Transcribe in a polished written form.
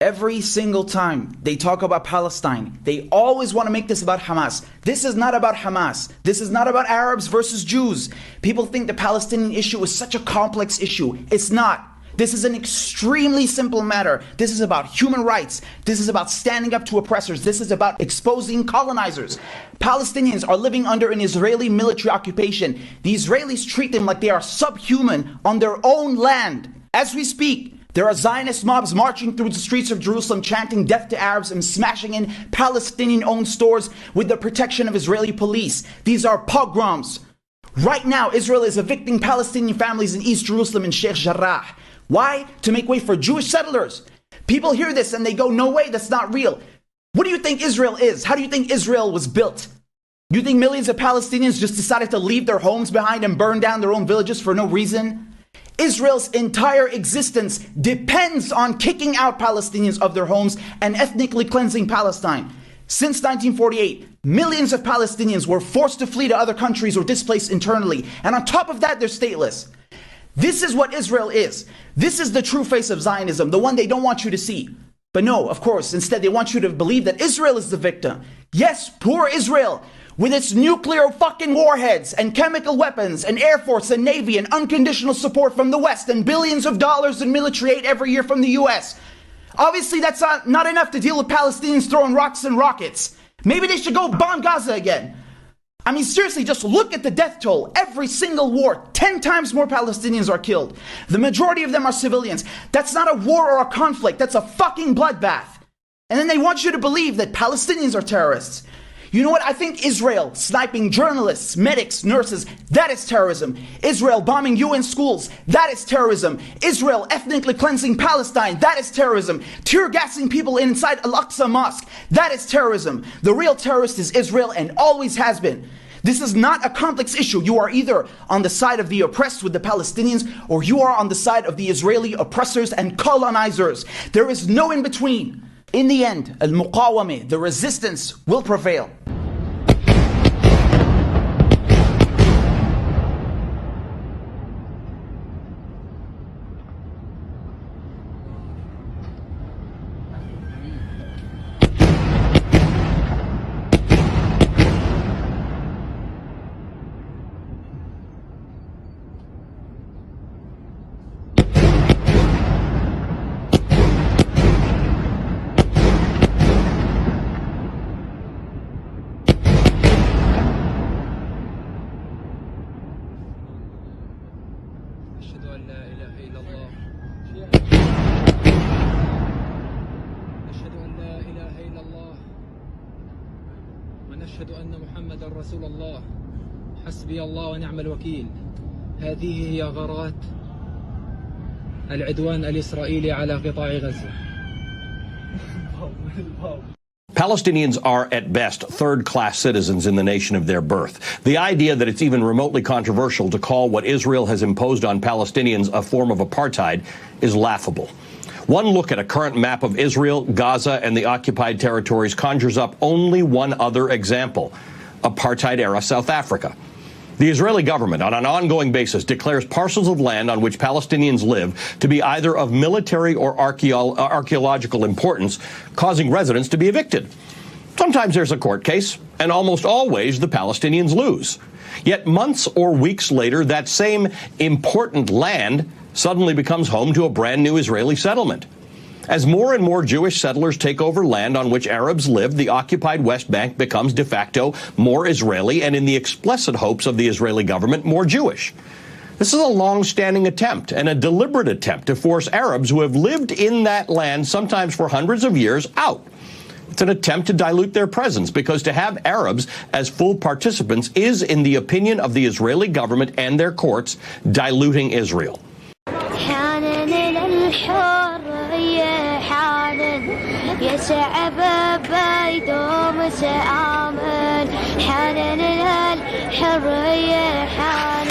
Every single time they talk about Palestine, they always want to make this about Hamas. This is not about Hamas. This is not about Arabs versus Jews. People think the Palestinian issue is such a complex issue. It's not. This is an extremely simple matter. This is about human rights. This is about standing up to oppressors. This is about exposing colonizers. Palestinians are living under an Israeli military occupation. The Israelis treat them like they are subhuman on their own land. As we speak, there are Zionist mobs marching through the streets of Jerusalem chanting death to Arabs and smashing in Palestinian-owned stores with the protection of Israeli police. These are pogroms. Right now, Israel is evicting Palestinian families in East Jerusalem and Sheikh Jarrah. Why? To make way for Jewish settlers. People hear this and they go, no way, that's not real. What do you think Israel is? How do you think Israel was built? You think millions of Palestinians just decided to leave their homes behind and burn down their own villages for no reason? Israel's entire existence depends on kicking out Palestinians of their homes and ethnically cleansing Palestine. Since 1948, millions of Palestinians were forced to flee to other countries or displaced internally. And on top of that, they're stateless. This is what Israel is. This is the true face of Zionism, the one they don't want you to see. But no, of course, instead they want you to believe that Israel is the victim. Yes, poor Israel, with its nuclear fucking warheads and chemical weapons and air force and navy and unconditional support from the West and billions of dollars in military aid every year from the US. Obviously that's not enough to deal with Palestinians throwing rocks and rockets. Maybe they should go bomb Gaza again. I mean, seriously, just look at the death toll. Every single war, 10 times more Palestinians are killed. The majority of them are civilians. That's not a war or a conflict. That's a fucking bloodbath. And then they want you to believe that Palestinians are terrorists. You know what? I think Israel sniping journalists, medics, nurses, that is terrorism. Israel bombing UN schools, that is terrorism. Israel ethnically cleansing Palestine, that is terrorism. Tear gassing people inside Al-Aqsa Mosque, that is terrorism. The real terrorist is Israel and always has been. This is not a complex issue. You are either on the side of the oppressed with the Palestinians, or you are on the side of the Israeli oppressors and colonizers. There is no in between. In the end, al-muqawamah, the resistance, will prevail. ونشهد أن محمدا رسول الله حسبي الله ونعم الوكيل. هذه هي غارات العدوان الإسرائيلي على قطاع غزة. Palestinians are, at best, third-class citizens in the nation of their birth. The idea that it's even remotely controversial to call what Israel has imposed on Palestinians a form of apartheid is laughable. One look at a current map of Israel, Gaza, and the occupied territories conjures up only one other example: apartheid-era South Africa. The Israeli government, on an ongoing basis, declares parcels of land on which Palestinians live to be either of military or archaeological importance, causing residents to be evicted. Sometimes there's a court case, and almost always the Palestinians lose. Yet months or weeks later, that same important land suddenly becomes home to a brand new Israeli settlement. As more and more Jewish settlers take over land on which Arabs live, the occupied West Bank becomes de facto more Israeli and, in the explicit hopes of the Israeli government, more Jewish. This is a long-standing attempt and a deliberate attempt to force Arabs who have lived in that land, sometimes for hundreds of years, out. It's an attempt to dilute their presence, because to have Arabs as full participants is, in the opinion of the Israeli government and their courts, diluting Israel. يا شعب بيدوم سآمن حان الحرية حان